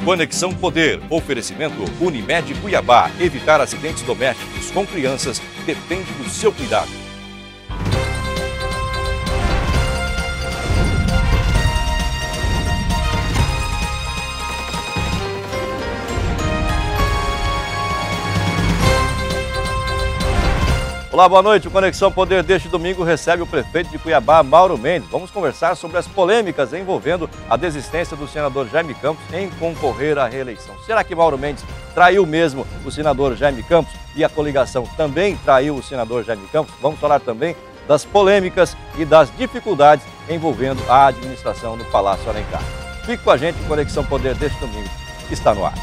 Conexão Poder, oferecimento Unimed Cuiabá. Evitar acidentes domésticos com crianças depende do seu cuidado. Olá, boa noite. O Conexão Poder deste domingo recebe o prefeito de Cuiabá, Mauro Mendes. Vamos conversar sobre as polêmicas envolvendo a desistência do senador Jaime Campos em concorrer à reeleição. Será que Mauro Mendes traiu mesmo o senador Jaime Campos e a coligação também traiu o senador Jaime Campos? Vamos falar também das polêmicas e das dificuldades envolvendo a administração no Palácio Alencar. Fique com a gente, o Conexão Poder deste domingo está no ar.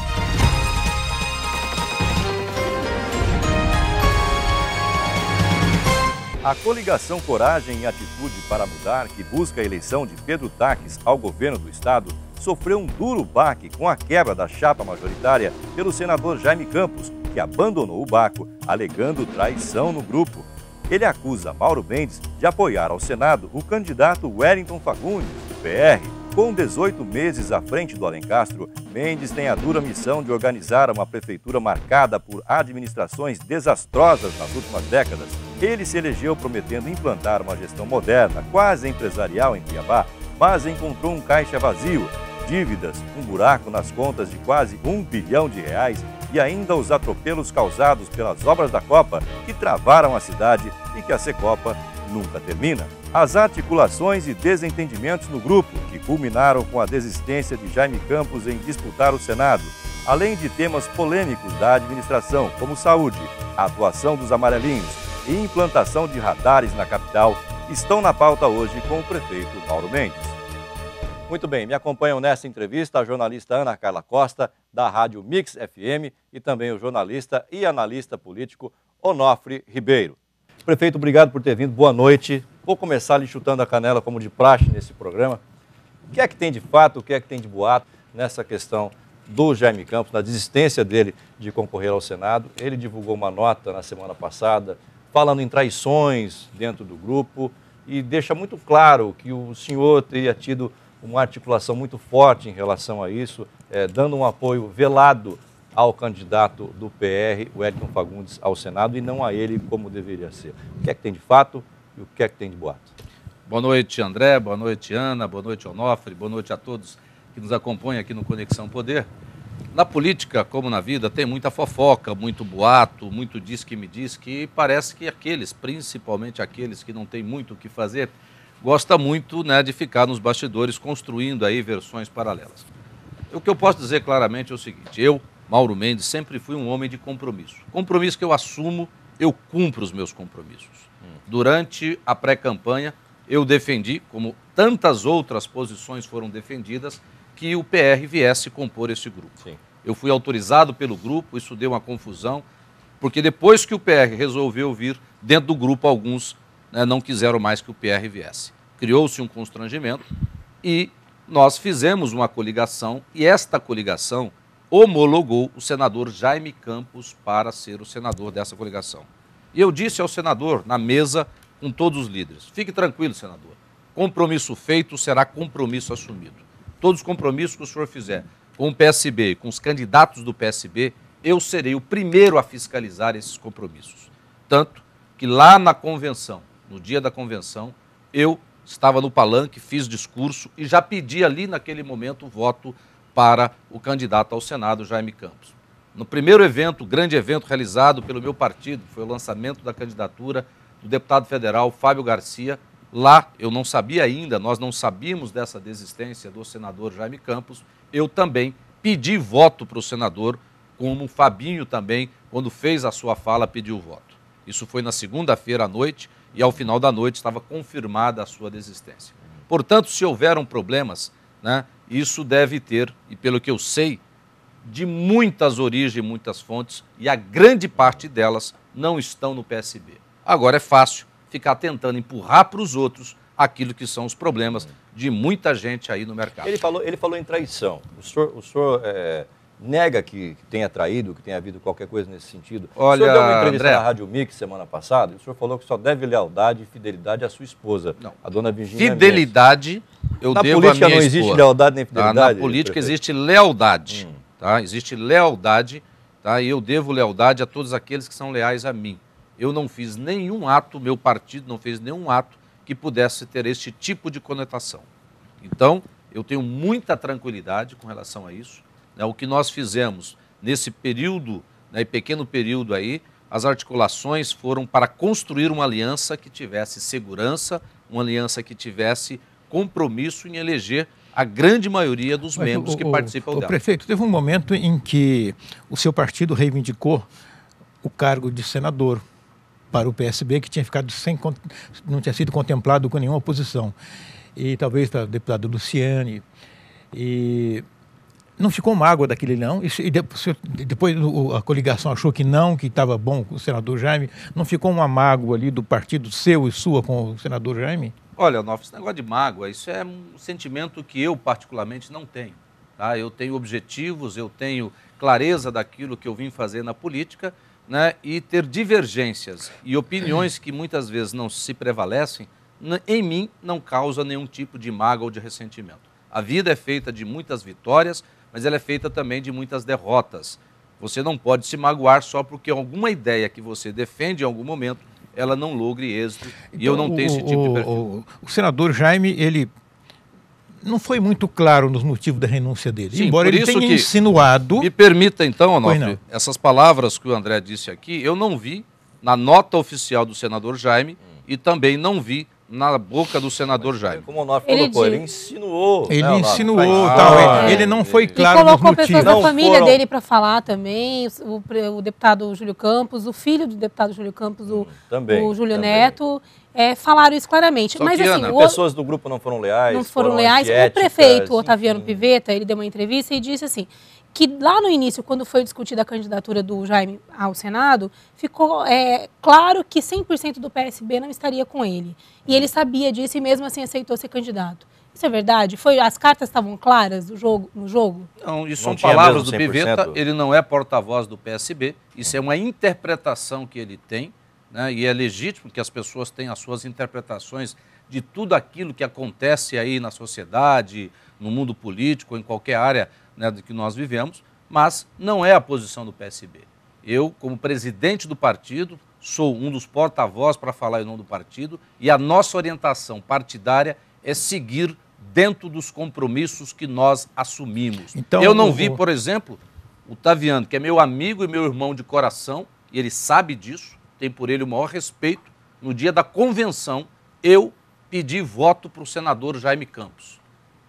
A coligação Coragem e Atitude para Mudar, que busca a eleição de Pedro Taques ao governo do estado, sofreu um duro baque com a quebra da chapa majoritária pelo senador Jaime Campos, que abandonou o barco, alegando traição no grupo. Ele acusa Mauro Mendes de apoiar ao Senado o candidato Wellington Fagundes, do PR. Com 18 meses à frente do Alencastro, Mendes tem a dura missão de organizar uma prefeitura marcada por administrações desastrosas nas últimas décadas. Ele se elegeu prometendo implantar uma gestão moderna, quase empresarial em Cuiabá, mas encontrou um caixa vazio, dívidas, um buraco nas contas de quase R$1 bilhão e ainda os atropelos causados pelas obras da Copa, que travaram a cidade e que a Secopa nunca termina. As articulações e desentendimentos no grupo, que culminaram com a desistência de Jaime Campos em disputar o Senado, além de temas polêmicos da administração, como saúde, a atuação dos amarelinhos e implantação de radares na capital, estão na pauta hoje com o prefeito Mauro Mendes. Muito bem, me acompanham nessa entrevista a jornalista Ana Carla Costa, da Rádio Mix FM, e também o jornalista e analista político Onofre Ribeiro. Prefeito, obrigado por ter vindo, boa noite. Vou começar lhe chutando a canela como de praxe nesse programa. O que é que tem de fato, o que é que tem de boato nessa questão do Jaime Campos, na desistência dele de concorrer ao Senado? Ele divulgou uma nota na semana passada falando em traições dentro do grupo e deixa muito claro que o senhor teria tido uma articulação muito forte em relação a isso, dando um apoio velado ao candidato do PR, Wellington Fagundes, ao Senado, e não a ele como deveria ser. O que é que tem de fato e o que é que tem de boato? Boa noite, André, boa noite, Ana, boa noite, Onofre, boa noite a todos que nos acompanham aqui no Conexão Poder. Na política, como na vida, tem muita fofoca, muito boato, muito diz que me diz, que parece que aqueles, principalmente aqueles que não têm muito o que fazer, gosta muito, né, de ficar nos bastidores construindo aí versões paralelas. O que eu posso dizer claramente é o seguinte: eu, Mauro Mendes, sempre fui um homem de compromisso. Compromisso que eu assumo, eu cumpro os meus compromissos. Durante a pré-campanha, eu defendi, como tantas outras posições foram defendidas, que o PR viesse compor esse grupo. Sim. Eu fui autorizado pelo grupo, isso deu uma confusão, porque depois que o PR resolveu vir, dentro do grupo alguns não quiseram mais que o PR viesse. Criou-se um constrangimento e nós fizemos uma coligação, e esta coligação homologou o senador Jaime Campos para ser o senador dessa coligação. E eu disse ao senador, na mesa, com todos os líderes: fique tranquilo, senador, compromisso feito será compromisso assumido. Todos os compromissos que o senhor fizer com o PSB, com os candidatos do PSB, eu serei o primeiro a fiscalizar esses compromissos. Tanto que lá na convenção, no dia da convenção, eu estava no palanque, fiz discurso e já pedi ali naquele momento o voto para o candidato ao Senado, Jaime Campos. No primeiro evento, grande evento realizado pelo meu partido, foi o lançamento da candidatura do deputado federal Fábio Garcia. Lá eu não sabia ainda, nós não sabíamos dessa desistência do senador Jaime Campos. Eu também pedi voto para o senador, como o Fabinho também, quando fez a sua fala, pediu voto. Isso foi na segunda-feira à noite e ao final da noite estava confirmada a sua desistência. Portanto, se houveram problemas, isso deve ter, e pelo que eu sei, de muitas origens, muitas fontes, e a grande parte delas não estão no PSB. Agora é fácil ficar tentando empurrar para os outros aquilo que são os problemas de muita gente aí no mercado. Ele falou em traição. O senhor nega que tenha traído, que tenha havido qualquer coisa nesse sentido? Olha, o senhor deu uma entrevista André, na Rádio Mix semana passada, e o senhor falou que só deve lealdade e fidelidade à sua esposa, não, a dona Virgínia fidelidade eu na devo à política minha não esposa. existe lealdade nem fidelidade? Na política prefeito? existe lealdade, tá? Existe lealdade, tá? E eu devo lealdade a todos aqueles que são leais a mim. Eu não fiz nenhum ato, meu partido não fez nenhum ato que pudesse ter este tipo de conotação. Então, eu tenho muita tranquilidade com relação a isso. Né? O que nós fizemos nesse período, né, pequeno período aí, as articulações foram para construir uma aliança que tivesse segurança, uma aliança que tivesse compromisso em eleger a grande maioria dos membros que participam dela. Prefeito, teve um momento em que o seu partido reivindicou o cargo de senador para o PSB, que tinha ficado não tinha sido contemplado com nenhuma oposição. E talvez para o deputado Luciane. E não ficou mágoa daquele não. E depois a coligação achou que não, que estava bom com o senador Jaime. Não ficou uma mágoa ali do partido seu e sua com o senador Jaime? Olha, Onofre, esse negócio de mágoa, isso é um sentimento que eu particularmente não tenho. Tá? Eu tenho objetivos, eu tenho clareza daquilo que eu vim fazer na política, né? E ter divergências e opiniões que muitas vezes não se prevalecem, em mim não causa nenhum tipo de mágoa ou de ressentimento. A vida é feita de muitas vitórias, mas ela é feita também de muitas derrotas. Você não pode se magoar só porque alguma ideia que você defende em algum momento, ela não logre êxito. Então, e eu não tenho esse tipo de perfil. O senador Jaime, ele não foi muito claro nos motivos da renúncia dele. Sim, embora ele tenha insinuado... Me permita então, Onofre, essas palavras que o André disse aqui, eu não vi na nota oficial do senador Jaime e também não vi na boca do senador Jaime. Como o Onofre colocou, ele insinuou. Ele insinuou, tal. Ele não foi claro nos motivos. E colocou pessoas da família dele para falar também, o deputado Júlio Campos, o filho do deputado Júlio Campos, o Júlio Neto, falaram isso claramente. Só mas que, assim, Ana, pessoas do grupo não foram leais. Não foram leais. O prefeito Otaviano Pivetta, ele deu uma entrevista e disse assim, que lá no início, quando foi discutida a candidatura do Jaime ao Senado, ficou claro que 100% do PSB não estaria com ele. E ele sabia disso e mesmo assim aceitou ser candidato. Isso é verdade? As cartas estavam claras no jogo? Não, isso são palavras do Pivetta, ele não é porta-voz do PSB, isso é uma interpretação que ele tem, né, e é legítimo que as pessoas tenham as suas interpretações de tudo aquilo que acontece aí na sociedade, no mundo político, em qualquer área, né, do que nós vivemos, mas não é a posição do PSB. Eu, como presidente do partido, sou um dos porta-voz para falar em nome do partido e a nossa orientação partidária é seguir dentro dos compromissos que nós assumimos. Então, eu não vi, por exemplo, o Otaviano, que é meu amigo e meu irmão de coração, e ele sabe disso, tem por ele o maior respeito, no dia da convenção, eu pedi voto para o senador Jaime Campos.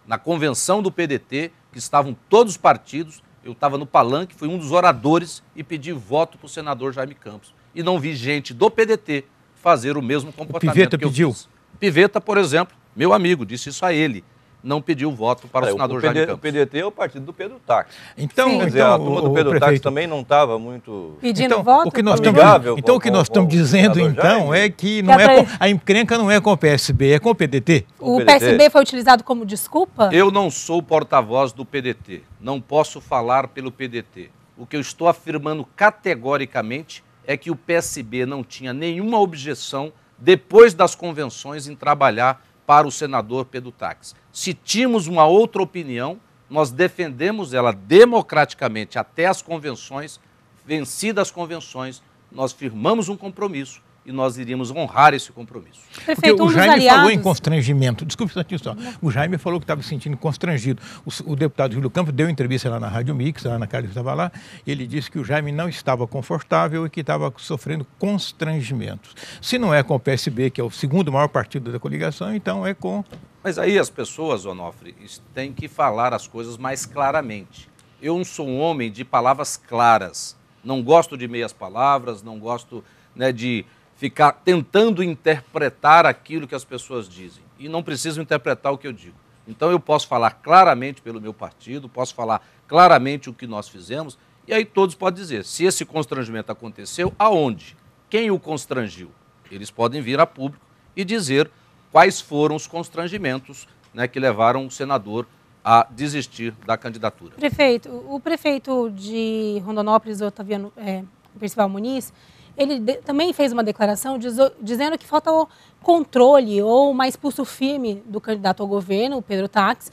Na convenção do PDT, que estavam todos os partidos, eu estava no palanque, fui um dos oradores e pedi voto para o senador Jaime Campos. E não vi gente do PDT fazer o mesmo comportamento Pivetta que eu pediu. fiz. Pivetta, por exemplo, meu amigo, disse isso a ele. Não pediu voto para o senador Jaime Campos. O PDT é o partido do Pedro Táxi. Então, quer dizer, a turma do Pedro Táxi também não estava muito... Pedindo voto? O que nós amigável o que nós estamos dizendo, então, é que não a encrenca não é com o PSB, é com o PDT. O PSB foi utilizado como desculpa? Eu não sou porta-voz do PDT. Não posso falar pelo PDT. O que eu estou afirmando categoricamente é que o PSB não tinha nenhuma objeção depois das convenções em trabalhar para o senador Pedro Táxi. Se tínhamos uma outra opinião, nós defendemos ela democraticamente até as convenções, vencidas as convenções, nós firmamos um compromisso e nós iríamos honrar esse compromisso. Porque o Jaime falou em constrangimento. Desculpe só. O Jaime falou que estava se sentindo constrangido. O deputado Júlio Campos deu entrevista lá na Rádio Mix, lá na Carlos estava lá, e ele disse que o Jaime não estava confortável e que estava sofrendo constrangimentos. Se não é com o PSB, que é o segundo maior partido da coligação, então é com... Mas aí as pessoas, Onofre, têm que falar as coisas mais claramente. Eu não sou um homem de palavras claras. Não gosto de meias palavras, não gosto, né, de ficar tentando interpretar aquilo que as pessoas dizem. E não precisam interpretar o que eu digo. Então eu posso falar claramente pelo meu partido, posso falar claramente o que nós fizemos, e aí todos podem dizer, se esse constrangimento aconteceu, aonde? Quem o constrangiu? Eles podem vir a público e dizer quais foram os constrangimentos, né, que levaram o senador a desistir da candidatura. Prefeito, o prefeito de Rondonópolis, Otaviano Percival Muniz, ele também fez uma declaração dizendo que falta o controle ou mais pulso firme do candidato ao governo, o Pedro Táxi,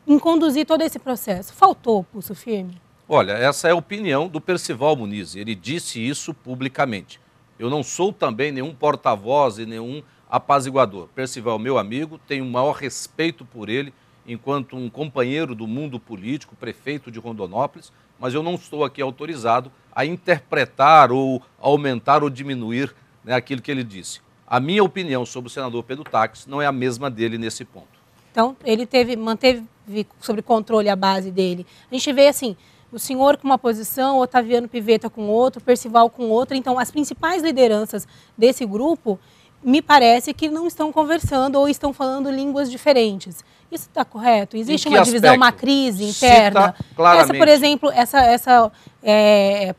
em conduzir todo esse processo. Faltou pulso firme? Olha, essa é a opinião do Percival Muniz. Ele disse isso publicamente. Eu não sou também nenhum porta-voz e nenhum apaziguador. Percival, meu amigo, tenho o maior respeito por ele enquanto um companheiro do mundo político, prefeito de Rondonópolis, mas eu não estou aqui autorizado a interpretar ou aumentar ou diminuir, né, aquilo que ele disse. A minha opinião sobre o senador Pedro Táxi não é a mesma dele nesse ponto. Então, ele manteve sob controle a base dele. A gente vê assim, o senhor com uma posição, Otaviano Pivetta com outra, Percival com outra. Então, as principais lideranças desse grupo, me parece que não estão conversando ou estão falando línguas diferentes. Isso está correto? Existe uma divisão, uma crise interna? Essa, por exemplo, essa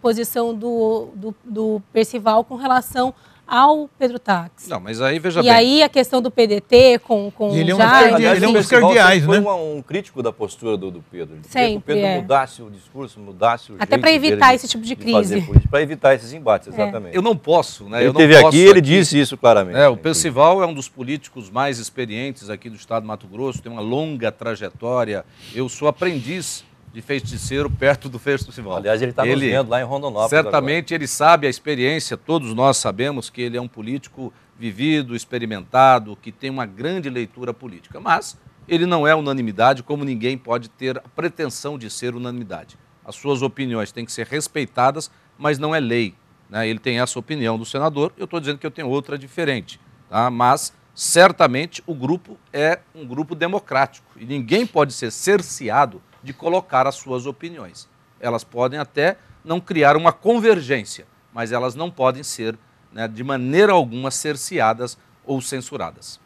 posição do Percival com relação ao Pedro Táxi. Não, mas aí veja bem. E aí a questão do PDT com ele Jaime. Ele é um dos cardeais, né? Foi um crítico da postura do Pedro. Ele sempre, que o Pedro mudasse o discurso, mudasse o até para evitar esse tipo de crise. Para evitar esses embates, exatamente. Eu não posso, né? Ele esteve aqui e ele disse isso claramente. O Percival é um dos políticos mais experientes aqui do estado do Mato Grosso, tem uma longa trajetória. Eu sou aprendiz de feiticeiro perto do Percival. Aliás, ele está nos vendo lá em Rondonópolis. Certamente agora. Ele sabe a experiência, todos nós sabemos que ele é um político vivido, experimentado, que tem uma grande leitura política. Mas ele não é unanimidade, como ninguém pode ter a pretensão de ser unanimidade. As suas opiniões têm que ser respeitadas, mas não é lei, né? Ele tem essa opinião do senador, eu estou dizendo que eu tenho outra diferente, tá? Mas certamente o grupo é um grupo democrático e ninguém pode ser cerceado de colocar as suas opiniões. Elas podem até não criar uma convergência, mas elas não podem ser, né, de maneira alguma cerceadas ou censuradas.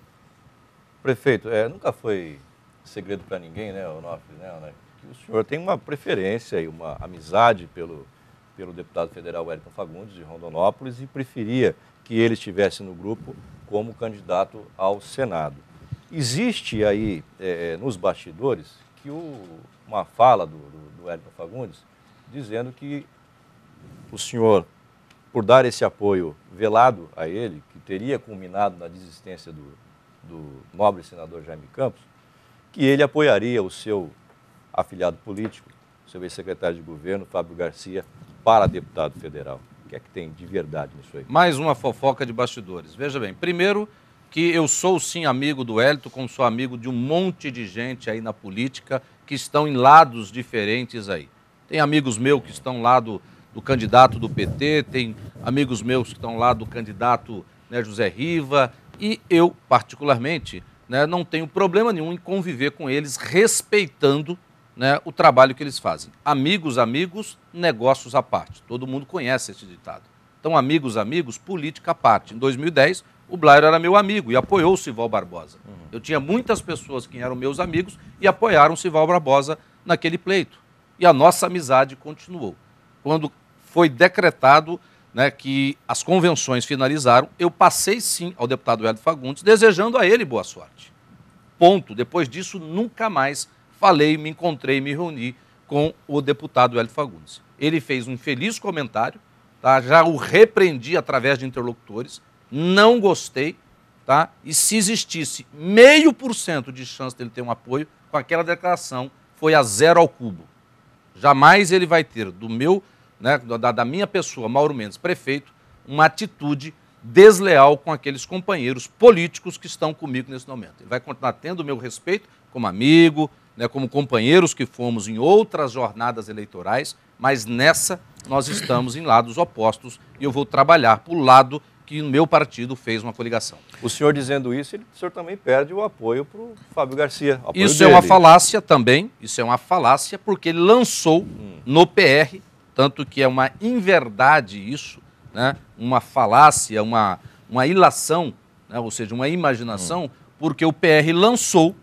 Prefeito, nunca foi segredo para ninguém, né, Onofre, né, que o senhor tem uma preferência e uma amizade pelo deputado federal Wellington Fagundes, de Rondonópolis, e preferia que ele estivesse no grupo como candidato ao Senado. Existe aí, nos bastidores, que uma fala do Wellington Fagundes, dizendo que o senhor, por dar esse apoio velado a ele, que teria culminado na desistência do nobre senador Jaime Campos, que ele apoiaria o seu afiliado político, o seu ex-secretário de governo, Fábio Garcia, para deputado federal. O que é que tem de verdade nisso aí? Mais uma fofoca de bastidores. Veja bem, primeiro que eu sou sim amigo do Wellington, como sou amigo de um monte de gente aí na política que estão em lados diferentes aí. Tem amigos meus que estão lá do candidato do PT, tem amigos meus que estão lá do candidato, né, José Riva, e eu, particularmente, né, não tenho problema nenhum em conviver com eles, respeitando, né, o trabalho que eles fazem. Amigos, amigos, negócios à parte. Todo mundo conhece esse ditado. Então, amigos, amigos, política à parte. Em 2010, o Blairo era meu amigo e apoiou o Sival Barbosa. Eu tinha muitas pessoas que eram meus amigos e apoiaram o Sival Barbosa naquele pleito. E a nossa amizade continuou. Quando foi decretado, né, que as convenções finalizaram, eu passei sim ao deputado Wellington Fagundes, desejando a ele boa sorte. Ponto. Depois disso, nunca mais falei, me encontrei, me reuni com o deputado Wellington Fagundes. Ele fez um feliz comentário, tá? Já o repreendi através de interlocutores, não gostei, tá? E se existisse 0,5% de chance dele ter um apoio, com aquela declaração foi a 0 ao cubo. Jamais ele vai ter do meu, né, da minha pessoa, Mauro Mendes, prefeito, uma atitude desleal com aqueles companheiros políticos que estão comigo nesse momento. Ele vai continuar tendo o meu respeito como amigo, né, como companheiros que fomos em outras jornadas eleitorais, mas nessa nós estamos em lados opostos e eu vou trabalhar para o lado que o meu partido fez uma coligação. O senhor dizendo isso, o senhor também perde o apoio para o Fábio Garcia. Isso dele. É uma falácia também, isso é uma falácia porque ele lançou no PR, tanto que é uma inverdade isso, né? Uma falácia, uma ilação, né? Ou seja, uma imaginação, porque o PR lançou,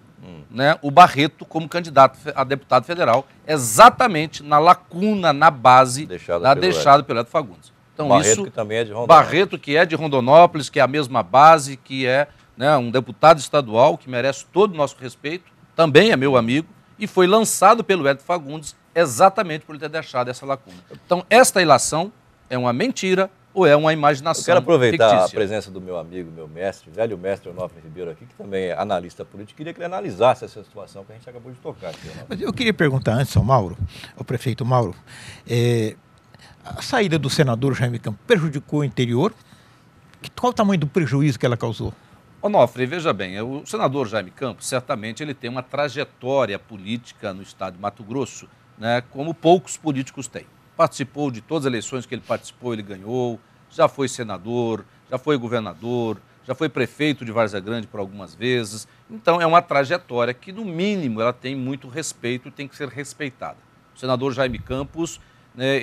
né, o Barreto como candidato a deputado federal, exatamente na lacuna, na base deixada pelo Wellington Fagundes. Então, Barreto, isso, que também é de Rondonópolis. Barreto, que é de Rondonópolis, que é a mesma base, que é, né, um deputado estadual que merece todo o nosso respeito, também é meu amigo, e foi lançado pelo Hélio Fagundes exatamente por ele ter deixado essa lacuna. Então, esta ilação é uma mentira ou é uma imaginação fictícia. Eu quero aproveitar a presença do meu amigo, meu mestre, velho mestre Onofre Ribeiro aqui, que também é analista político, queria que ele analisasse essa situação que a gente acabou de tocar aqui. Mas eu queria perguntar antes ao Mauro, ao prefeito Mauro, a saída do senador Jaime Campos prejudicou o interior? Qual o tamanho do prejuízo que ela causou? Onofre, veja bem, o senador Jaime Campos, certamente ele tem uma trajetória política no estado de Mato Grosso, né, como poucos políticos têm. Participou de todas as eleições que ele participou, ele ganhou, já foi senador, já foi governador, já foi prefeito de Várzea Grande por algumas vezes. Então é uma trajetória que, no mínimo, ela tem muito respeito e tem que ser respeitada. O senador Jaime Campos, né,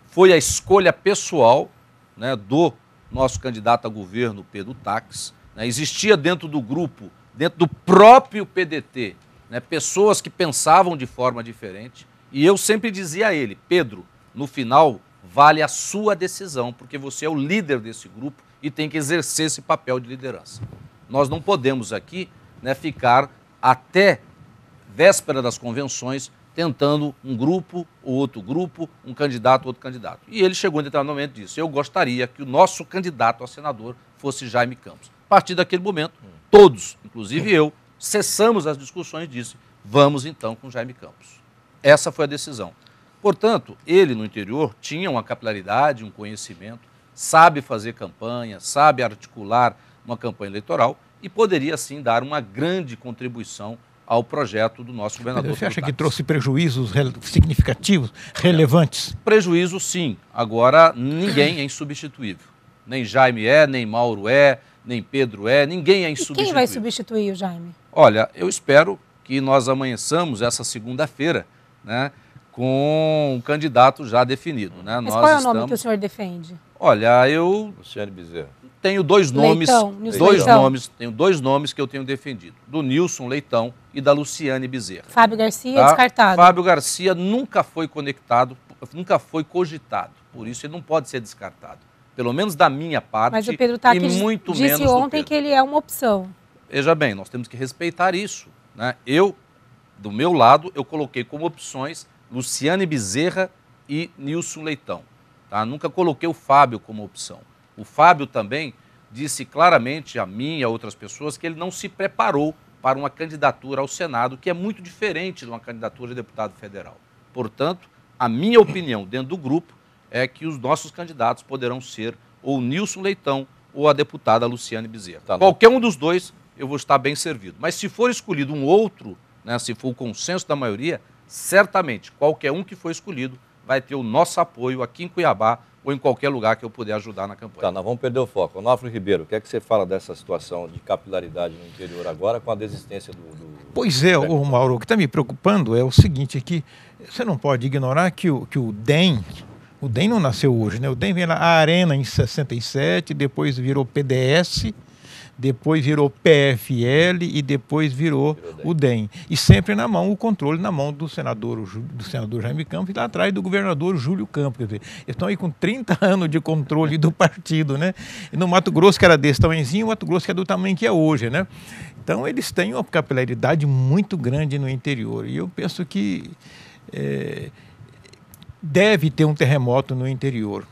foi a escolha pessoal, né, do nosso candidato a governo, Pedro Taques. Né, existia dentro do grupo, dentro do próprio PDT, né, pessoas que pensavam de forma diferente. E eu sempre dizia a ele, Pedro, no final vale a sua decisão, porque você é o líder desse grupo e tem que exercer esse papel de liderança. Nós não podemos aqui, né, ficar até véspera das convenções tentando um grupo, outro grupo, um candidato, outro candidato. E ele chegou em determinado momento e disse, eu gostaria que o nosso candidato a senador fosse Jaime Campos. A partir daquele momento, todos, inclusive eu, cessamos as discussões e disse, vamos então com Jaime Campos. Essa foi a decisão. Portanto, ele no interior tinha uma capilaridade, um conhecimento, sabe fazer campanha, sabe articular uma campanha eleitoral e poderia sim dar uma grande contribuição ao projeto do nosso governador. Você acha que trouxe prejuízos significativos, relevantes? Prejuízo sim. Agora, ninguém é insubstituível. Nem Jaime nem Mauro nem Pedro ninguém é insubstituível. E quem vai substituir o Jaime? Olha, eu espero que nós amanheçamos essa segunda-feira, né, com um candidato já definido. Né? Mas qual é o nome que o senhor defende? Olha, eu Luciane Bezerra. Tenho dois nomes, tenho dois nomes que eu tenho defendido, do Nilson Leitão e da Luciane Bezerra. Fábio Garcia descartado. Fábio Garcia nunca foi conectado, nunca foi cogitado, por isso ele não pode ser descartado. Pelo menos da minha parte. Mas o Pedro Taques disse ontem que ele é uma opção. Veja bem, nós temos que respeitar isso. Né? Eu, do meu lado, eu coloquei como opções Luciane Bezerra e Nilson Leitão. Tá? Nunca coloquei o Fábio como opção. O Fábio também disse claramente a mim e a outras pessoas que ele não se preparou para uma candidatura ao Senado, que é muito diferente de uma candidatura de deputado federal. Portanto, a minha opinião dentro do grupo é que os nossos candidatos poderão ser ou Nilson Leitão ou a deputada Luciane Bezerra. Tá, qualquer um dos dois eu vou estar bem servido. Mas se for escolhido um outro, né, se for o consenso da maioria, certamente qualquer um que for escolhido vai ter o nosso apoio aqui em Cuiabá ou em qualquer lugar que eu puder ajudar na campanha. Tá, nós vamos perder o foco. Onofre Ribeiro, o que é que você fala dessa situação de capilaridade no interior agora com a desistência do... Pois é, o Mauro, o que está me preocupando é o seguinte, é que você não pode ignorar que o DEM não nasceu hoje, né? O DEM veio na Arena em 67, depois virou PDS, depois virou PFL e depois virou o DEM. E sempre na mão, o controle na mão do senador Jaime Campos e lá atrás do governador Júlio Campos. Quer dizer, eles estão aí com 30 anos de controle do partido, né? E no Mato Grosso, que era desse tamanhozinho, o Mato Grosso que é do tamanho que é hoje, né? Então, eles têm uma capilaridade muito grande no interior. E eu penso que deve ter um terremoto no interior.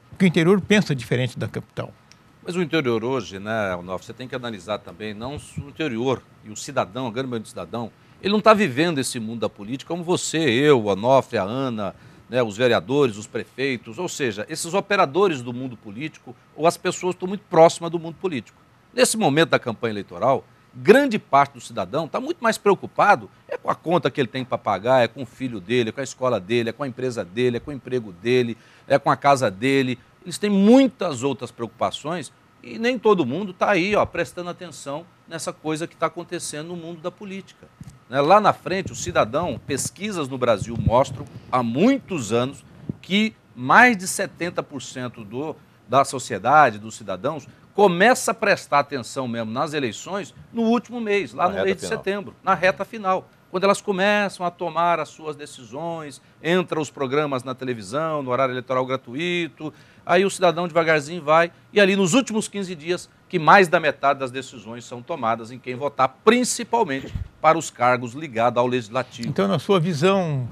Porque o interior pensa diferente da capital. Mas o interior hoje, né, Onofre, você tem que analisar também, não o interior e o cidadão, a grande maioria do cidadão, ele não está vivendo esse mundo da política como você, eu, o Onofre, a Ana, né, os vereadores, os prefeitos, ou seja, esses operadores do mundo político ou as pessoas que estão muito próximas do mundo político. Nesse momento da campanha eleitoral, grande parte do cidadão está muito mais preocupado com a conta que ele tem para pagar, é com o filho dele, é com a escola dele, é com a empresa dele, é com o emprego dele, é com a casa dele. Eles têm muitas outras preocupações e nem todo mundo está aí, prestando atenção nessa coisa que está acontecendo no mundo da política. Né? Lá na frente, o cidadão, pesquisas no Brasil mostram há muitos anos que mais de 70% da sociedade, dos cidadãos, começa a prestar atenção mesmo nas eleições no último mês, lá no mês de setembro, na reta final. quando elas começam a tomar as suas decisões, entram os programas na televisão, no horário eleitoral gratuito, aí o cidadão devagarzinho vai, e ali nos últimos 15 dias, que mais da metade das decisões são tomadas em quem votar, principalmente para os cargos ligados ao Legislativo. Então, na sua visão,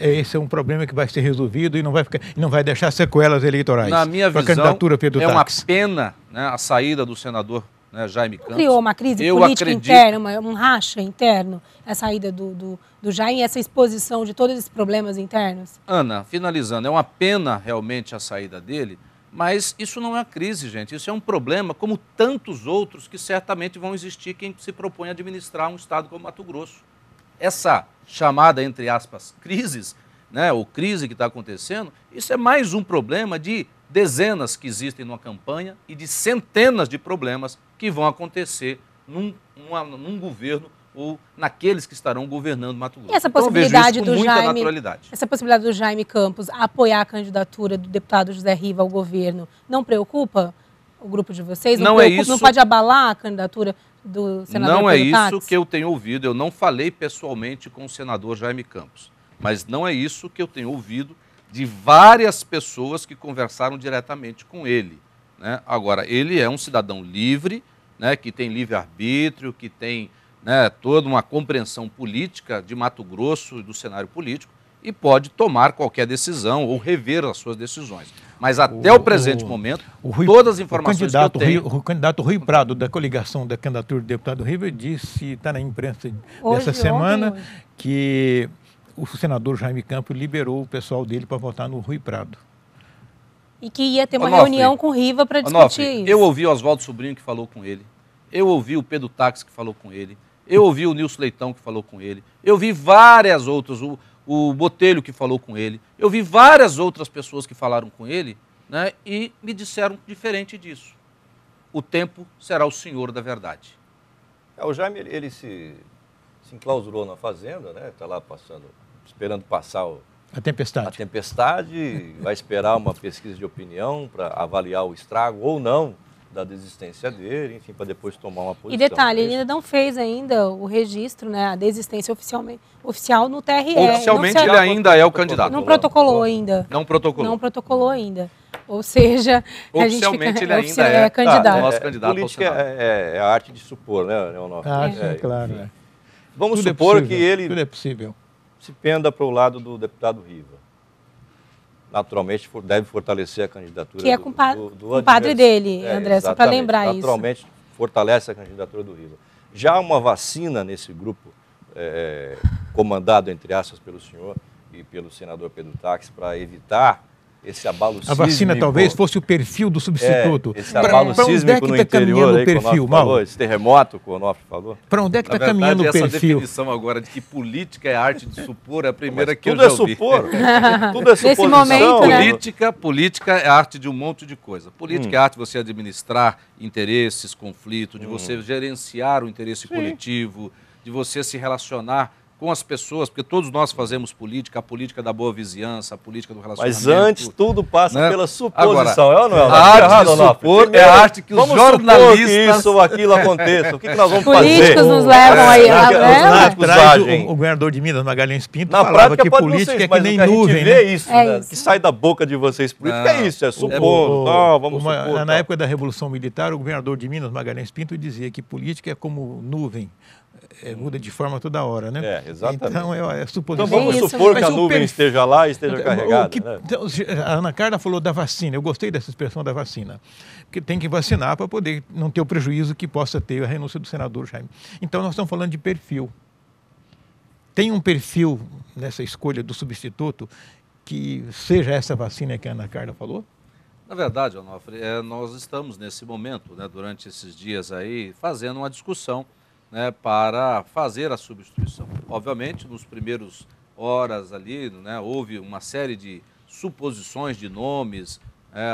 esse é um problema que vai ser resolvido e não vai deixar sequelas eleitorais? Na minha visão, candidatura Pedro é uma Táxi. pena, né, a saída do senador, né, Jaime Campos. Criou uma crise política interna, um racha interno, a saída do Jaime, essa exposição de todos esses problemas internos? Ana, finalizando, é uma pena realmente a saída dele, mas isso não é uma crise, gente. Isso é um problema, como tantos outros que certamente vão existir quem se propõe a administrar um estado como Mato Grosso. Essa chamada, entre aspas, crises, né, ou crise que está acontecendo, isso é mais um problema de dezenas que existem numa campanha e de centenas de problemas que vão acontecer num governo ou naqueles que estarão governando Mato Grosso. E essa possibilidade então, essa possibilidade do Jaime Campos apoiar a candidatura do deputado José Riva ao governo, não preocupa o grupo de vocês? Não é isso. Não pode abalar a candidatura do senador Não é Pedro Táxi? isso que eu tenho ouvido. Eu não falei pessoalmente com o senador Jaime Campos, mas não é isso que eu tenho ouvido de várias pessoas que conversaram diretamente com ele, né? Agora, ele é um cidadão livre, né, que tem livre-arbítrio, que tem, né, toda uma compreensão política de Mato Grosso e do cenário político e pode tomar qualquer decisão ou rever as suas decisões. Mas até o presente momento, todas as informações que eu tenho... O candidato Rui Prado, da coligação da candidatura do deputado Riva, disse, está na imprensa dessa semana, que o senador Jaime Campos liberou o pessoal dele para votar no Rui Prado. E que ia ter uma reunião com o Riva para discutir isso. Eu ouvi o Oswaldo Sobrinho que falou com ele, eu ouvi o Pedro Táxi que falou com ele, eu ouvi o Nilson Leitão que falou com ele, eu vi várias outras, o Botelho que falou com ele, eu vi várias outras pessoas que falaram com ele, né, e me disseram diferente disso. O tempo será o senhor da verdade. O Jaime, ele se enclausurou na fazenda, né? Está lá esperando passar a tempestade, vai esperar uma pesquisa de opinião para avaliar o estrago ou não da desistência dele, enfim, para depois tomar uma posição. E detalhe, ele ainda não fez ainda o registro, né, a desistência oficial no TRE. Oficialmente ele ainda é o candidato. Não protocolou ainda. Não protocolou. Não protocolou ainda. Ou seja, oficialmente ele ainda é candidato. Nosso candidato. Política é a arte de supor, né, Leonor? Claro. Vamos supor que ele tudo é possível. Se penda para o lado do deputado Riva. Naturalmente, deve fortalecer a candidatura que é compadre dele, André, só para lembrar isso. Naturalmente, fortalece a candidatura do Riva. Já há uma vacina nesse grupo, comandado, entre aspas, pelo senhor e pelo senador Pedro Táxi, para evitar esse abalo sísmico. A vacina talvez fosse o perfil do substituto. Esse abalo sísmico no interior, aí, perfil, falou, esse terremoto que o Onofre falou. Para onde é que está caminhando o perfil? Essa definição agora de que política é arte de supor é a primeira que eu já ouvi. Tudo é suposição. Nesse momento, né? Política é arte de um monte de coisa. Política é arte de você administrar interesses, conflitos, de você gerenciar o interesse coletivo, de você se relacionar com as pessoas, porque todos nós fazemos política, a política da boa vizinhança, a política do relacionamento. Mas antes tudo passa, né, pela suposição, agora, não é? A arte de supor é a arte que os jornalistas... que isso ou aquilo aconteça, o que nós vamos fazer? Políticos nos levam aí a o governador de Minas, Magalhães Pinto, na falava prática, que política é que nem nuvem, né? Vê isso, né? Que sai da boca de vocês, política é isso, é supor, vamos supor. Na época da Revolução Militar, o governador de Minas, Magalhães Pinto, dizia que política é como nuvem. Muda de forma toda hora, né? Exatamente. Então, é suposição. Então vamos supor que a nuvem esteja lá e esteja carregada. Né? Então, a Ana Carla falou da vacina. Eu gostei dessa expressão da vacina. Porque tem que vacinar para poder não ter o prejuízo que possa ter a renúncia do senador Jaime. Então, nós estamos falando de perfil. Tem um perfil nessa escolha do substituto que seja essa vacina que a Ana Carla falou? Na verdade, Onofre, nós estamos nesse momento, né, durante esses dias aí, fazendo uma discussão, né, para fazer a substituição. Obviamente, nos primeiros horas ali, né, houve uma série de suposições de nomes,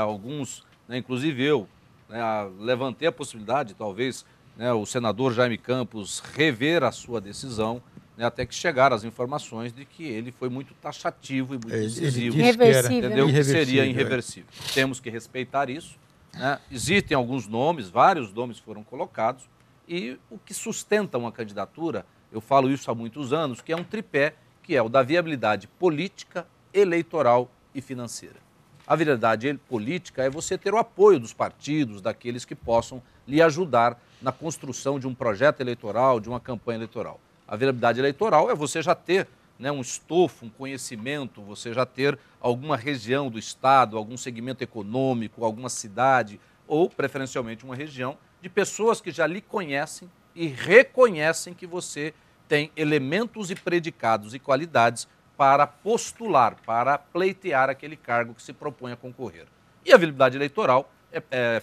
alguns, né, inclusive eu, né, levantei a possibilidade, talvez, né, o senador Jaime Campos rever a sua decisão, né, até que chegaram as informações de que ele foi muito taxativo e muito decisivo, entendeu? Que seria irreversível. Temos que respeitar isso, né? Existem alguns nomes, vários nomes foram colocados, e o que sustenta uma candidatura, eu falo isso há muitos anos, que é um tripé, que é o da viabilidade política, eleitoral e financeira. A viabilidade política é você ter o apoio dos partidos, daqueles que possam lhe ajudar na construção de um projeto eleitoral, de uma campanha eleitoral. A viabilidade eleitoral é você já ter, né, um estofo, um conhecimento, você já ter alguma região do estado, algum segmento econômico, alguma cidade ou, preferencialmente, uma região de pessoas que já lhe conhecem e reconhecem que você tem elementos e predicados e qualidades para postular, para pleitear aquele cargo que se propõe a concorrer. E a viabilidade eleitoral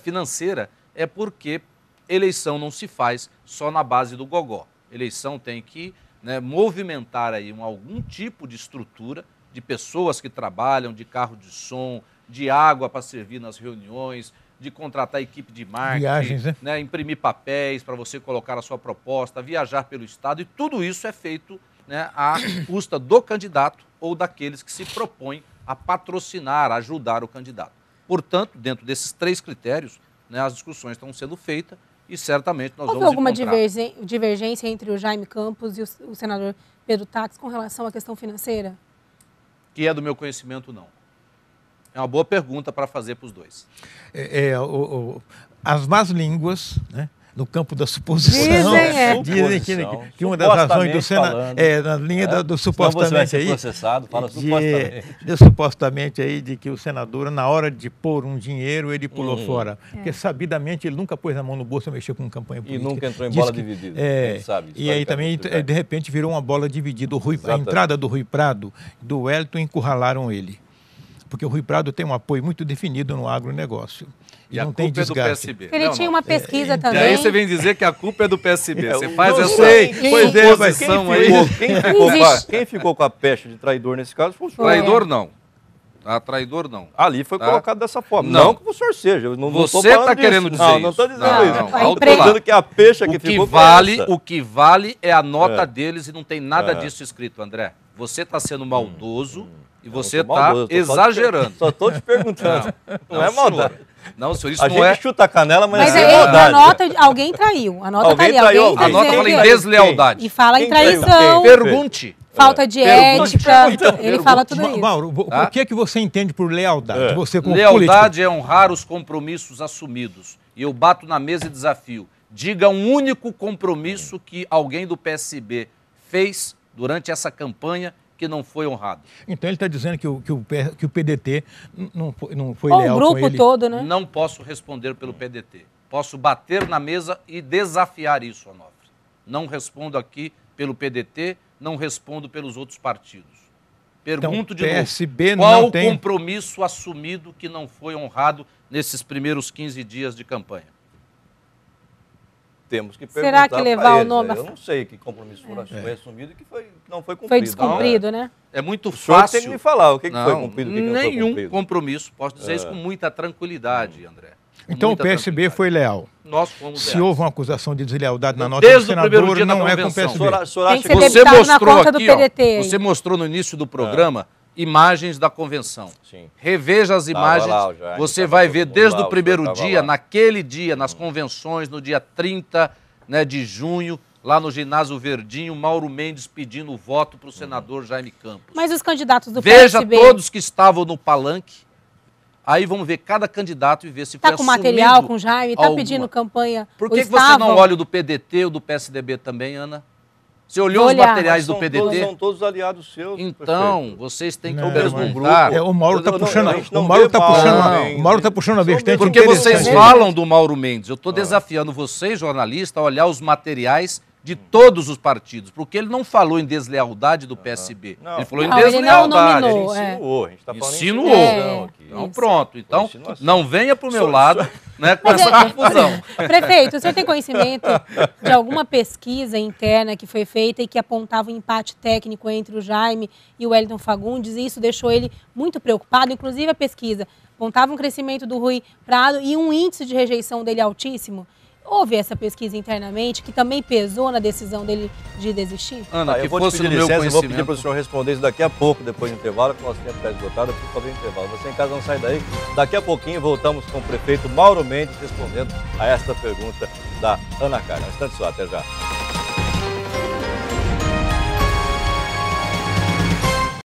financeira é porque eleição não se faz só na base do gogó. Eleição tem que, né, movimentar aí algum tipo de estrutura de pessoas que trabalham, de carro de som, de água para servir nas reuniões, de contratar equipe de marketing, viagens, né, imprimir papéis para você colocar a sua proposta, viajar pelo estado, e tudo isso é feito, né, à custa do candidato ou daqueles que se propõem a patrocinar, a ajudar o candidato. Portanto, dentro desses 3 critérios, né, as discussões estão sendo feitas e certamente nós vamos encontrar. Houve alguma divergência entre o Jaime Campos e o senador Pedro Táxi com relação à questão financeira? Que é do meu conhecimento, não. É uma boa pergunta para fazer para os dois. As más línguas, né, no campo da suposição, dizem que uma das razões do Senado na linha do supostamente aí, processado, fala supostamente aí de que o senador, na hora de pôr um dinheiro, ele pulou fora, porque sabidamente ele nunca pôs a mão no bolso a mexer com campanha política. E nunca entrou em bola dividida. Sabe, e aí também, de repente, virou uma bola dividida. A entrada do Rui Prado, do Wellington, encurralaram ele. Porque o Rui Prado tem um apoio muito definido no agronegócio. E não tem desgaste. É do PSB. Ele tinha uma pesquisa também. E aí você vem dizer que a culpa é do PSB. Você faz essa suposição aí. Quem ficou com a pecha de traidor nesse caso foi o senhor. Traidor não. Traidor não. Ali foi colocado dessa forma. Não que o senhor seja. Eu não você está querendo dizer isso. Não estou dizendo isso. Não. Estou dizendo que a pecha que ficou o que vale é a nota deles e não tem nada disso escrito, André. Você está sendo maldoso e você está exagerando. Só estou te perguntando. Não é maldade. Não, senhor, isso a não é... gente chuta a canela, mas é maldade. A nota, alguém traiu. A nota alguém tá ali. Traiu. A nota fala em deslealdade. E fala em traição. Pergunte. Falta de ética. Ele fala tudo isso. Mauro, o que você entende por lealdade? Você como lealdade político? É honrar os compromissos assumidos. E eu bato na mesa e desafio. Diga um único compromisso que alguém do PSB fez durante essa campanha que não foi honrado. Então ele está dizendo que o PDT não foi leal com ele. O grupo todo, né? Não posso responder pelo PDT. Posso bater na mesa e desafiar isso, Onofre. Não respondo aqui pelo PDT, não respondo pelos outros partidos. Pergunto de PSB novo, qual não tem... compromisso assumido que não foi honrado nesses primeiros 15 dias de campanha? Temos que perguntar. Será que levar o nome? Eu não sei que compromisso foi assumido e que não foi cumprido. Foi descumprido, né? É muito o senhor fácil. tem que me falar o que foi cumprido e o que não foi nenhum cumprido. compromisso. Posso dizer isso com muita tranquilidade, André. Então o PSB foi leal. Nós fomos Se leais. houve uma acusação de deslealdade na nota Desde do senador, o primeiro dia não da é com o convenção. PSB. Tem que ser debitado na conta do PDT. Você mostrou no início do programa imagens da convenção. Sim. Reveja as imagens, você vai ver desde o primeiro dia, naquele dia, nas convenções, no dia 30, né, de junho, lá no ginásio Verdinho, Mauro Mendes pedindo voto para o senador Jaime Campos. Mas os candidatos do Veja PSB... todos que estavam no palanque, aí vamos ver cada candidato e ver se foi assumido. Está com material com o Jaime, está pedindo campanha. Por que você não olha o do PDT ou do PSDB também, Ana? Você olhou os materiais do PDT? São todos aliados seus. Então, vocês têm que deslumbrar. O Mauro está puxando, puxando a vertente. Porque vocês falam do Mauro Mendes. Eu estou desafiando vocês, jornalistas, a olhar os materiais de todos os partidos, porque ele não falou em deslealdade do PSB. Ele falou em deslealdade. Ele não insinuou. A gente está falando insinuou. Então, pronto. Então, não venha para o meu lado, né, com essa confusão. Prefeito, o senhor tem conhecimento de alguma pesquisa interna que foi feita e que apontava um empate técnico entre o Jaime e o Wellington Fagundes, e isso deixou ele muito preocupado? Inclusive, a pesquisa apontava um crescimento do Rui Prado e um índice de rejeição dele altíssimo. Houve essa pesquisa internamente que também pesou na decisão dele de desistir? Ana, eu vou te pedir licença, eu vou pedir para o senhor responder isso daqui a pouco, depois do intervalo, que o nosso tempo está esgotado, por favor, intervalo. Você em casa não sai daí. Daqui a pouquinho voltamos com o prefeito Mauro Mendes respondendo a esta pergunta da Ana Carla. Um instante só, até já.